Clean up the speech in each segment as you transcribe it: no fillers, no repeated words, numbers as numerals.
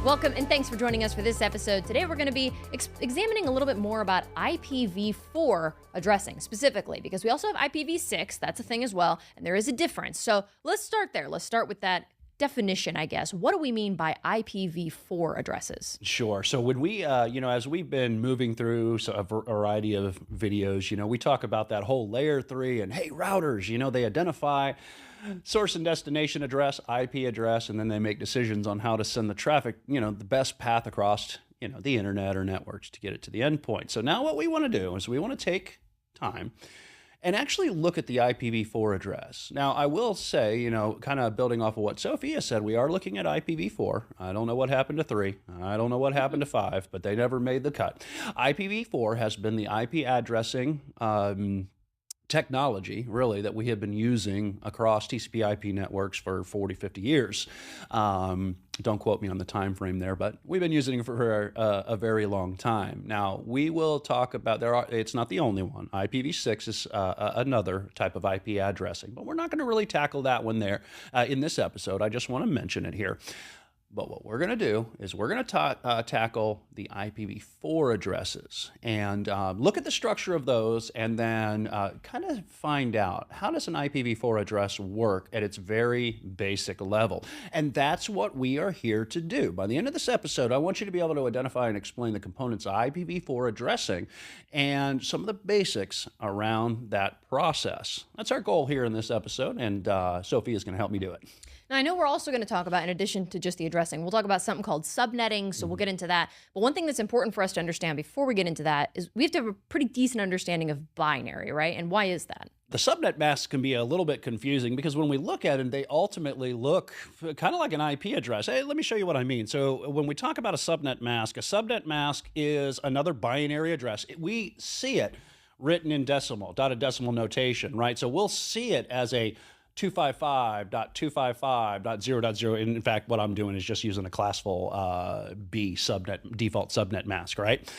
Welcome and thanks for joining us for this episode. Today we're going to be examining a little bit more about IPv4 addressing specifically, because we also have IPv6, that's a thing as well, and there is a difference. So let's start there. Let's start with that definition, I guess. What do we mean by IPv4 addresses? Sure. So when we, as we've been moving through a variety of videos, we talk about that whole layer 3 and, hey, routers, they identify source and destination address, IP address, and then they make decisions on how to send the traffic, the best path across, the internet or networks to get it to the endpoint. So now what we want to do is we want to take time and actually look at the IPv4 address. Now, I will say, kind of building off of what Sophia said, we are looking at IPv4. I don't know what happened to 3. I don't know what happened to 5, but they never made the cut. IPv4 has been the IP addressing technology, really, that we have been using across TCP IP networks for 40, 50 years. Don't quote me on the time frame there, but we've been using it for a very long time. Now, we will talk about, it's not the only one. IPv6 is another type of IP addressing, but we're not going to really tackle that one there in this episode. I just want to mention it here. But what we're going to do is we're going to tackle the IPv4 addresses and look at the structure of those, and then kind of find out, how does an IPv4 address work at its very basic level? And that's what we are here to do. By the end of this episode, I want you to be able to identify and explain the components of IPv4 addressing and some of the basics around that process. That's our goal here in this episode, and Sophie is going to help me do it. Now, I know we're also going to talk about, in addition to just the addressing, we'll talk about something called subnetting, so we'll get into that. But one thing that's important for us to understand before we get into that is we have to have a pretty decent understanding of binary, right? And why is that? The subnet masks can be a little bit confusing because when we look at it, they ultimately look kind of like an IP address. Hey, let me show you what I mean. So when we talk about a subnet mask is another binary address. We see it written in decimal, dotted decimal notation, right? So we'll see it as a 255.255.0.0. In fact, what I'm doing is just using a classful B subnet, default subnet mask, right?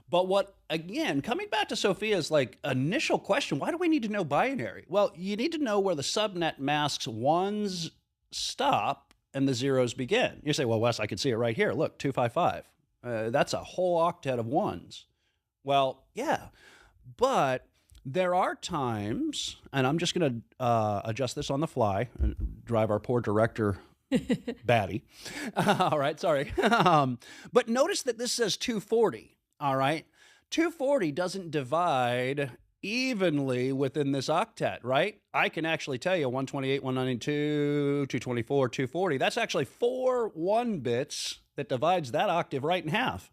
But again, coming back to Sophia's initial question, why do we need to know binary? Well, you need to know where the subnet mask's ones stop and the zeros begin. You say, well, Wes, I can see it right here. Look, 255. That's a whole octet of ones. Well, yeah, but there are times, and I'm just going to adjust this on the fly and drive our poor director batty. All right, sorry. But notice that this says 240, all right? 240 doesn't divide evenly within this octet, right? I can actually tell you 128, 192, 224, 240. That's actually 4 1 bits that divides that octave right in half.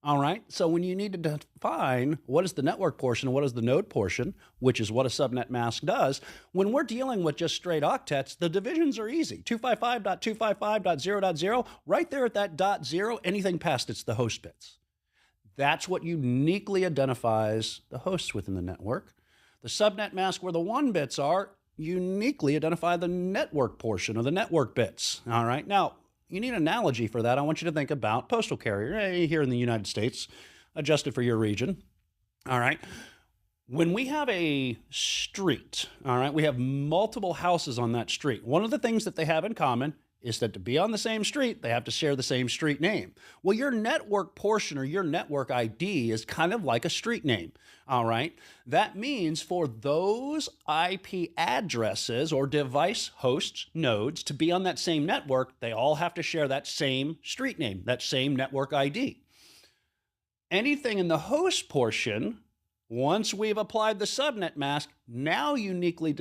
All right, so when you need to define what is the network portion and what is the node portion, which is what a subnet mask does, when we're dealing with just straight octets, the divisions are easy. 255.255.0.0, right there at that .0, anything past it's the host bits. That's what uniquely identifies the hosts within the network. The subnet mask where the 1 bits are uniquely identify the network portion or the network bits. All right, now, you need an analogy for that. I want you to think about postal carrier here in the United States, adjusted for your region. All right. When we have a street, all right, we have multiple houses on that street. One of the things that they have in common is that to be on the same street, they have to share the same street name. Well, your network portion or your network ID is kind of like a street name, all right? That means for those IP addresses or device hosts, nodes, to be on that same network, they all have to share that same street name, that same network ID. Anything in the host portion, once we've applied the subnet mask, now uniquely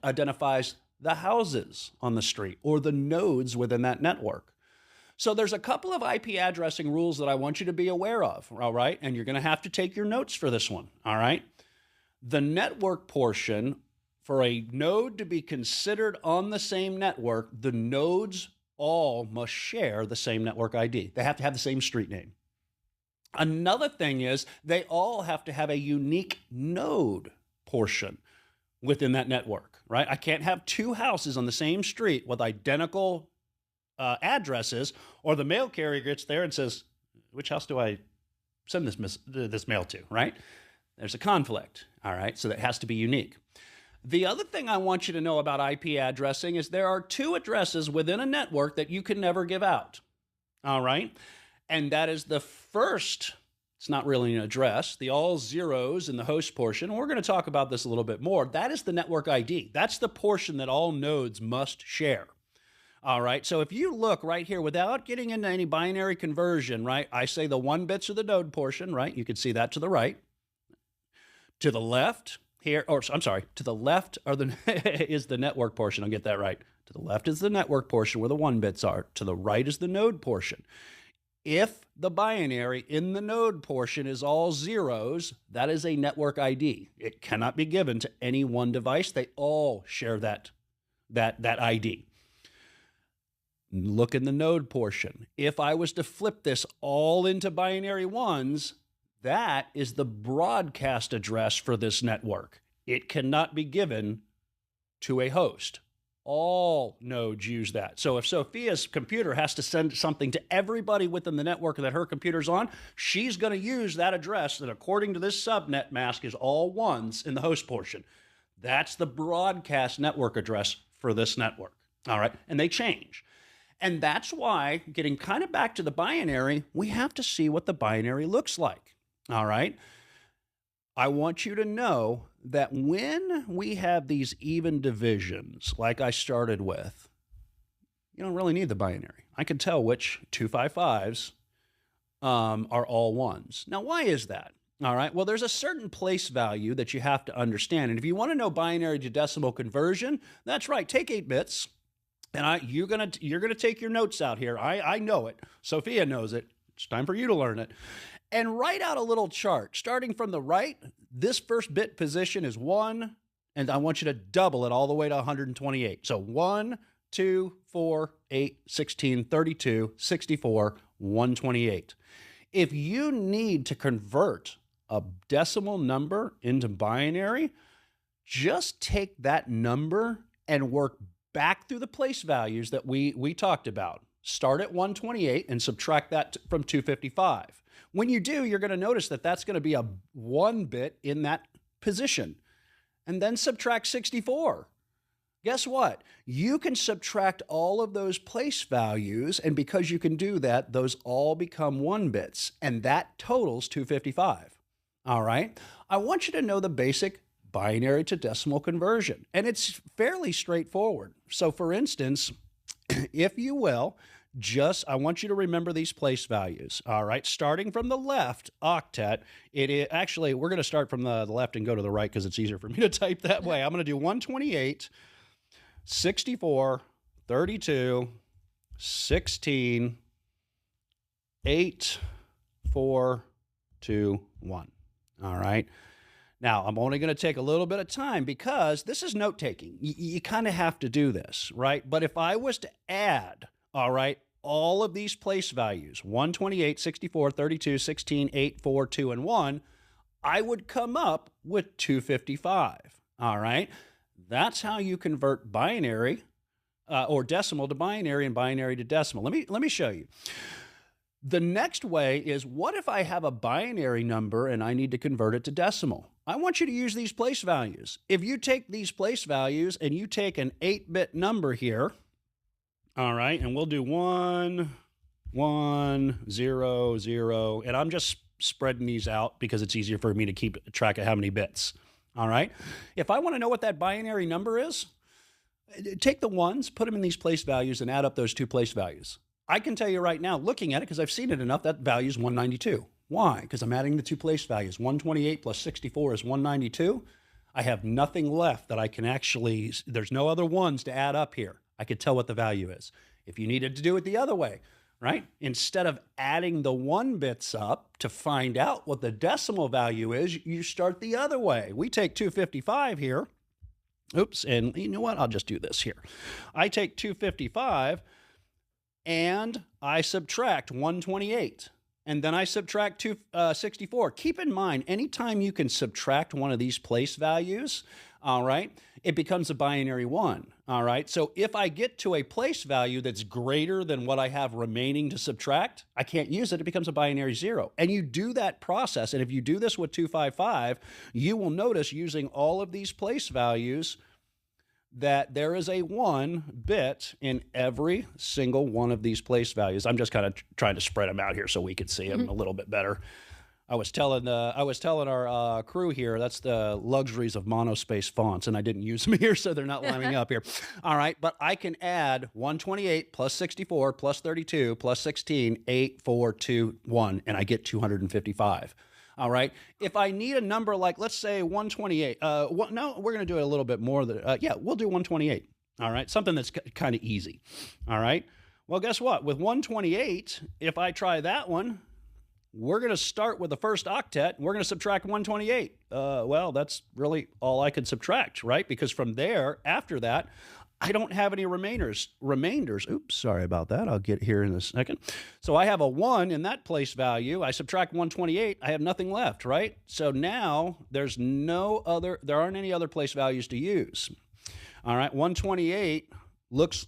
identifies the houses on the street or the nodes within that network. So there's a couple of IP addressing rules that I want you to be aware of, all right? And you're going to have to take your notes for this one, all right? The network portion, for a node to be considered on the same network, the nodes all must share the same network ID. They have to have the same street name. Another thing is they all have to have a unique node portion within that network, right? I can't have 2 houses on the same street with identical addresses, or the mail carrier gets there and says, which house do I send this mail to, right? There's a conflict, all right? So that has to be unique. The other thing I want you to know about IP addressing is there are 2 addresses within a network that you can never give out. All right. And that is the first, it's not really an address, the all zeros in the host portion. We're going to talk about this a little bit more. That is the network ID. That's the portion that all nodes must share. All right. So if you look right here without getting into any binary conversion, right, I say the 1 bits are the node portion, right? You can see that to the right. To the left here, or I'm sorry, to the left are is the network portion. I'll get that right. To the left is the network portion where the 1 bits are. To the right is the node portion. If the binary in the node portion is all zeros, that is a network ID. It cannot be given to any one device. They all share that ID. Look in the node portion. If I was to flip this all into binary ones, that is the broadcast address for this network. It cannot be given to a host. All nodes use that. So if Sophia's computer has to send something to everybody within the network that her computer's on, she's going to use that address that, according to this subnet mask, is all ones in the host portion. That's the broadcast network address for this network. All right. And they change. And that's why, getting kind of back to the binary, we have to see what the binary looks like. All right. I want you to know that when we have these even divisions, like I started with, you don't really need the binary. I can tell which 255s are all ones. Now, why is that? All right. Well, there's a certain place value that you have to understand. And if you want to know binary to decimal conversion, that's right. Take 8 bits. And you're gonna take your notes out here. I know it. Sophia knows it. It's time for you to learn it. And write out a little chart. Starting from the right, this first bit position is 1, and I want you to double it all the way to 128. So 1, 2, 4, 8, 16, 32, 64, 128. If you need to convert a decimal number into binary, just take that number and work back through the place values that we talked about. Start at 128 and subtract that from 255. When you do, you're going to notice that that's going to be a 1 bit in that position. And then subtract 64. Guess what? You can subtract all of those place values, and because you can do that, those all become 1 bits, and that totals 255. All right? I want you to know the basic binary to decimal conversion. And it's fairly straightforward. So for instance, if you will, I want you to remember these place values. All right. Starting from the left octet, actually, we're going to start from the left and go to the right because it's easier for me to type that way. I'm going to do 128, 64, 32, 16, 8, 4, 2, 1. All right. Now, I'm only going to take a little bit of time because this is note-taking. You kind of have to do this, right? But if I was to add, all right, all of these place values, 128, 64, 32, 16, 8, 4, 2, and 1, I would come up with 255, all right? That's how you convert binary or decimal to binary and binary to decimal. Let me show you. The next way is, what if I have a binary number and I need to convert it to decimal? I want you to use these place values. If you take these place values and you take an 8-bit number here, all right, and we'll do 1, 1, 0, 0, and I'm just spreading these out because it's easier for me to keep track of how many bits, all right? If I want to know what that binary number is, take the ones, put them in these place values, and add up those 2 place values. I can tell you right now, looking at it, because I've seen it enough, that value is 192. Why? Because I'm adding the 2 place values. 128 plus 64 is 192. I have nothing left that I can actually, there's no other ones to add up here. I could tell what the value is. If you needed to do it the other way, right? Instead of adding the 1 bits up to find out what the decimal value is, you start the other way. We take 255 here. Oops, and you know what? I'll just do this here. I take 255 and I subtract 128. And then I subtract 264. Keep in mind, anytime you can subtract one of these place values, all right, it becomes a binary 1, all right? So if I get to a place value that's greater than what I have remaining to subtract, I can't use it. It becomes a binary 0. And you do that process, and if you do this with 255, you will notice using all of these place values, that there is a 1 bit in every single one of these place values. I'm just kind of trying to spread them out here so we could see them a little bit better. I was telling our crew here, that's the luxuries of monospace fonts, and I didn't use them here, so they're not lining up here. All right, but I can add 128 plus 64 plus 32 plus 16, 8, 4, 2, 1, and I get 255. All right. If I need a number like, let's say 128, no, we're going to do it a little bit more. Yeah, we'll do 128. All right. Something that's kind of easy. All right. Well, guess what? With 128, if I try that one, we're going to start with the first octet. And we're going to subtract 128. Well, that's really all I could subtract, right? Because from there, after that, I don't have any remainders. Oops, sorry about that. I'll get here in a second. So I have a 1 in that place value. I subtract 128. I have nothing left, right? So now there aren't any other place values to use. All right, 128 looks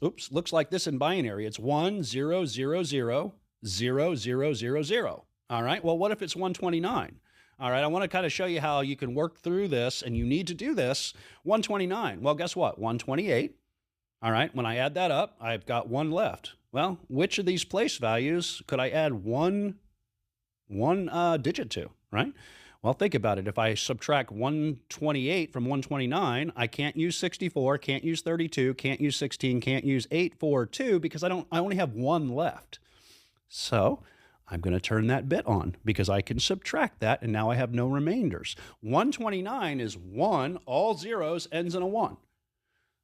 like this in binary. It's 1 0 0 0 0 0 0 0. All right, well, what if it's 129? All right, I want to kind of show you how you can work through this, and you need to do this. 129. Well, guess what? 128. All right, when I add that up, I've got 1 left. Well, which of these place values could I add one digit to, right? Well, think about it. If I subtract 128 from 129, I can't use 64, can't use 32, can't use 16, can't use 8, 4, 2, because I only have 1 left. So I'm going to turn that bit on because I can subtract that, and now I have no remainders. 129 is 1, all zeros, ends in a 1.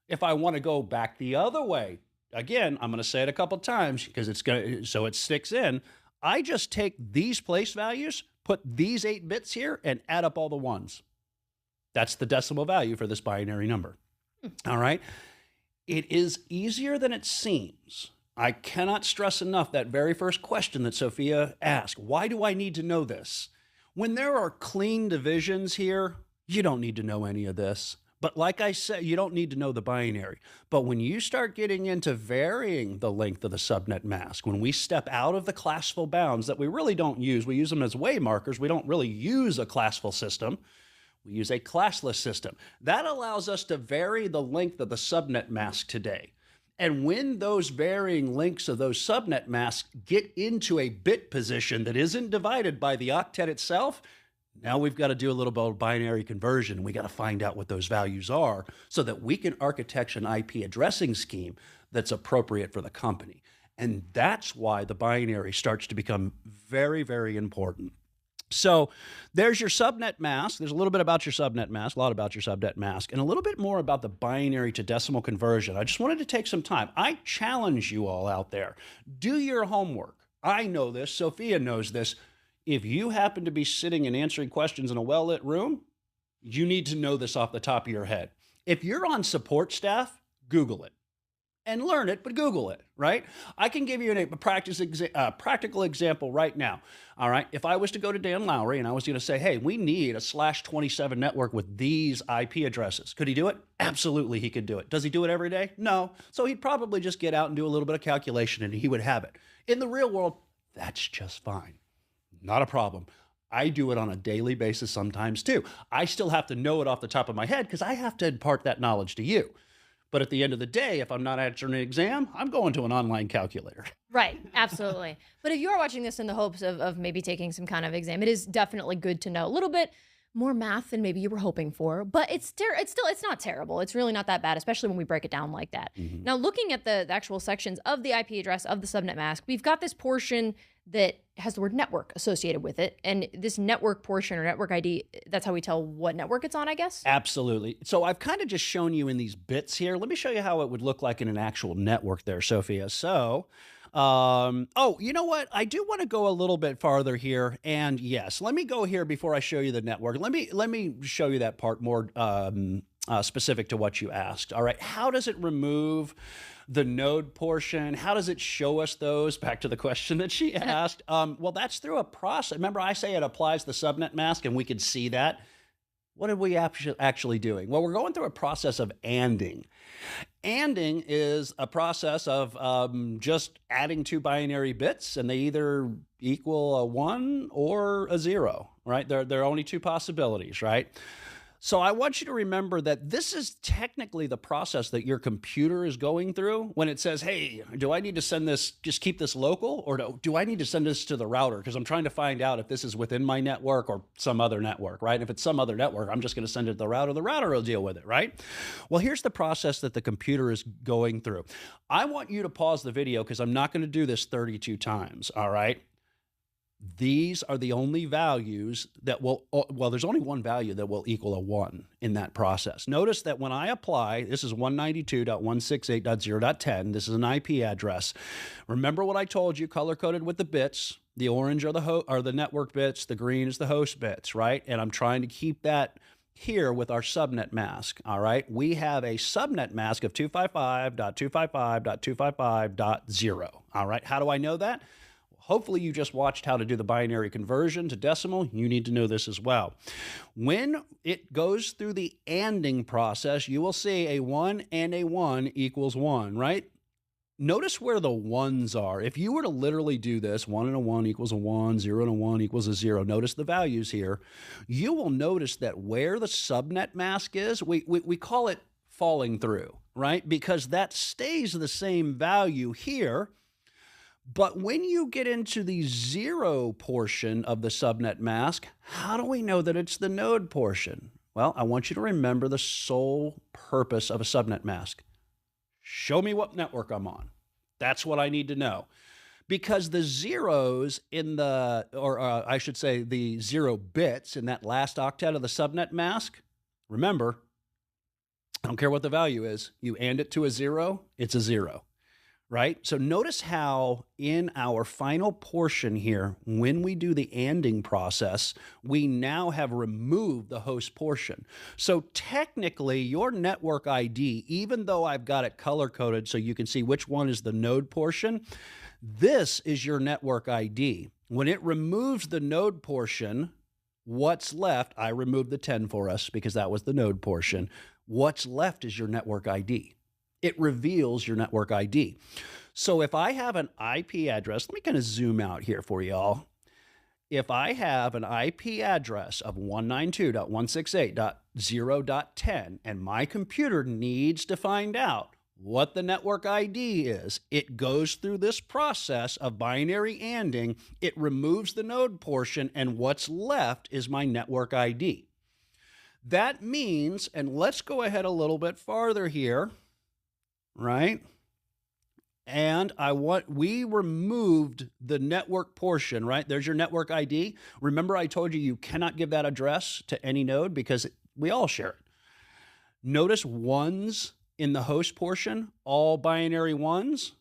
If I want to go back the other way, again, I'm going to say it a couple times because so it sticks in. I just take these place values, put these 8 bits here, and add up all the 1s. That's the decimal value for this binary number. All right. It is easier than it seems. I cannot stress enough that very first question that Sophia asked. Why do I need to know this? When there are clean divisions here, you don't need to know any of this. But like I said, you don't need to know the binary. But when you start getting into varying the length of the subnet mask, when we step out of the classful bounds that we really don't use, we use them as way markers. We don't really use a classful system. We use a classless system. That allows us to vary the length of the subnet mask today. And when those varying lengths of those subnet masks get into a bit position that isn't divided by the octet itself, now we've got to do a little bit of binary conversion. We got to find out what those values are so that we can architect an IP addressing scheme that's appropriate for the company. And that's why the binary starts to become very, very important. So there's your subnet mask. There's a little bit about your subnet mask, a lot about your subnet mask, and a little bit more about the binary to decimal conversion. I just wanted to take some time. I challenge you all out there. Do your homework. I know this. Sophia knows this. If you happen to be sitting and answering questions in a well-lit room, you need to know this off the top of your head. If you're on support staff, Google it and learn it, but Google it, right? I can give you a practical example right now. All right. If I was to go to Dan Lowry and I was going to say, hey, we need a /27 network with these IP addresses. Could he do it? Absolutely, he could do it. Does he do it every day? No. So he'd probably just get out and do a little bit of calculation and he would have it. In the real world, that's just fine. Not a problem. I do it on a daily basis sometimes too. I still have to know it off the top of my head because I have to impart that knowledge to you. But at the end of the day, if I'm not answering an exam, I'm going to an online calculator. Right, absolutely. But if you are watching this in the hopes of maybe taking some kind of exam, it is definitely good to know a little bit more math than maybe you were hoping for. But it's not terrible. It's really not that bad, especially when we break it down like that. Mm-hmm. Now, looking at the actual sections of the IP address of the subnet mask, we've got this portion that has the word network associated with it. And this network portion or network ID, that's how we tell what network it's on, I guess? Absolutely. So I've kind of just shown you in these bits here. Let me show you how it would look like in an actual network there, Sophia. So, you know what? I do want to go a little bit farther here. And yes, let me go here before I show you the network. Let me show you that part more specific to what you asked. All right. How does it remove the node portion? How does it show us those? Back to the question that she asked. Well, that's through a process. Remember, I say it applies the subnet mask, and we could see that. What are we actually doing? Well, we're going through a process of ANDing. ANDing is a process of just adding 2 binary bits, and they either equal a 1 or a 0, right? There are only 2 possibilities, right? So I want you to remember that this is technically the process that your computer is going through when it says, hey, do I need to send this, just keep this local, or do I need to send this to the router? Because I'm trying to find out if this is within my network or some other network, right? If it's some other network, I'm just going to send it to the router will deal with it, right? Well, here's the process that the computer is going through. I want you to pause the video because I'm not going to do this 32 times, all right? These are the only values that will, well, there's only one value that will equal a 1 in that process. Notice that when I apply, this is 192.168.0.10. This is an IP address. Remember what I told you, color-coded with the bits. The orange are the network bits. The green is the host bits, right? And I'm trying to keep that here with our subnet mask, all right? We have a subnet mask of 255.255.255.0, all right? How do I know that? Hopefully you just watched how to do the binary conversion to decimal. You need to know this as well. When it goes through the ANDing process, you will see a 1 and a 1 equals 1, right? Notice where the ones are. If you were to literally do this, 1 and a 1 equals a 1, 0 and a 1 equals a 0, notice the values here. You will notice that where the subnet mask is, we call it falling through, right? Because that stays the same value here. But when you get into the 0 portion of the subnet mask, how do we know that it's the node portion? Well, I want you to remember the sole purpose of a subnet mask. Show me what network I'm on. That's what I need to know. Because the zeros in the, I should say the 0 bits in that last octet of the subnet mask, remember, I don't care what the value is, you AND it to a 0, it's a 0. Right? So notice how in our final portion here, when we do the ANDing process, we now have removed the host portion. So technically your network ID, even though I've got it color-coded so you can see which one is the node portion, this is your network ID. When it removes the node portion, what's left, I removed the 10 for us because that was the node portion. What's left is your network ID. It reveals your network ID. So if I have an IP address, let me kind of zoom out here for y'all. If I have an IP address of 192.168.0.10 and my computer needs to find out what the network ID is, it goes through this process of binary ANDing, it removes the node portion, and what's left is my network ID. That means, and let's go ahead a little bit farther here, right? And we removed the network portion, right? There's your network ID. Remember I told you cannot give that address to any node because we all share it. Notice ones in the host portion, all binary ones.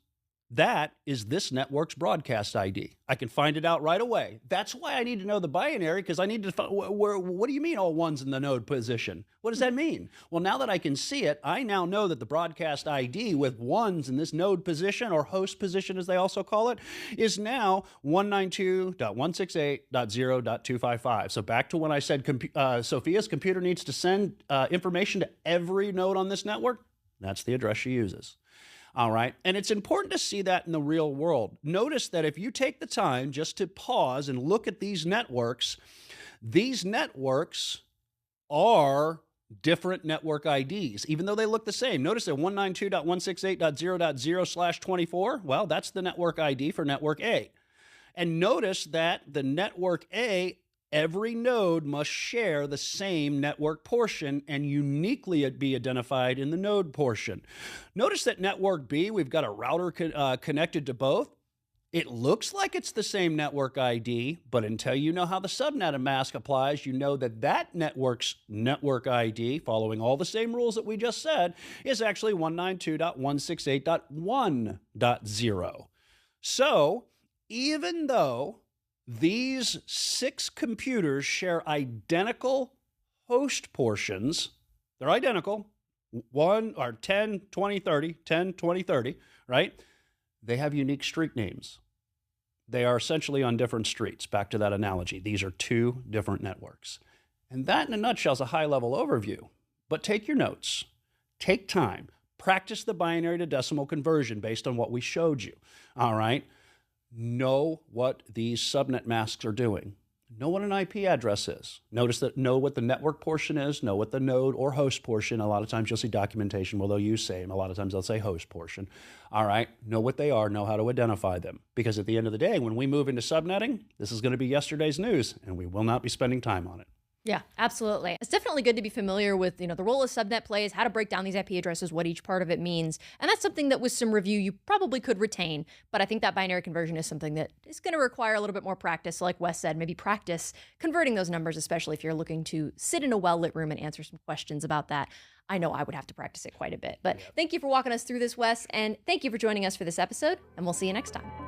That is this network's broadcast ID. I can find it out right away. That's why I need to know the binary, because I need to find, what do you mean all ones in the node position? What does that mean? Well, now that I can see it, I now know that the broadcast ID with ones in this node position, or host position as they also call it, is now 192.168.0.255. So back to when I said Sophia's computer needs to send information to every node on this network, that's the address she uses. All right. And it's important to see that in the real world. Notice that if you take the time just to pause and look at these networks are different network IDs, even though they look the same. Notice that 192.168.0.0/24, well, that's the network ID for network A. And notice that the network A, every node must share the same network portion and uniquely be identified in the node portion. Notice that network B, we've got a router connected to both. It looks like it's the same network ID, but until you know how the subnet mask applies, you know that that network's network ID, following all the same rules that we just said, is actually 192.168.1.0. So even though these 6 computers share identical host portions, they're identical, 1 or 10, 20, 30, 10, 20, 30, right? They have unique street names. They are essentially on different streets. Back to that analogy. These are 2 different networks. And that in a nutshell is a high-level overview. But take your notes. Take time. Practice the binary to decimal conversion based on what we showed you. All right? Know what these subnet masks are doing. Know what an IP address is. Know what the network portion is, know what the node or host portion. A lot of times you'll see documentation where they'll use same. A lot of times they'll say host portion. All right, know what they are, know how to identify them. Because at the end of the day, when we move into subnetting, this is going to be yesterday's news, and we will not be spending time on it. Yeah, absolutely. It's definitely good to be familiar with, the role a subnet plays, how to break down these IP addresses, what each part of it means. And that's something that with some review, you probably could retain. But I think that binary conversion is something that is going to require a little bit more practice. So like Wes said, maybe practice converting those numbers, especially if you're looking to sit in a well-lit room and answer some questions about that. I know I would have to practice it quite a bit. But Thank you for walking us through this, Wes. And thank you for joining us for this episode. And we'll see you next time.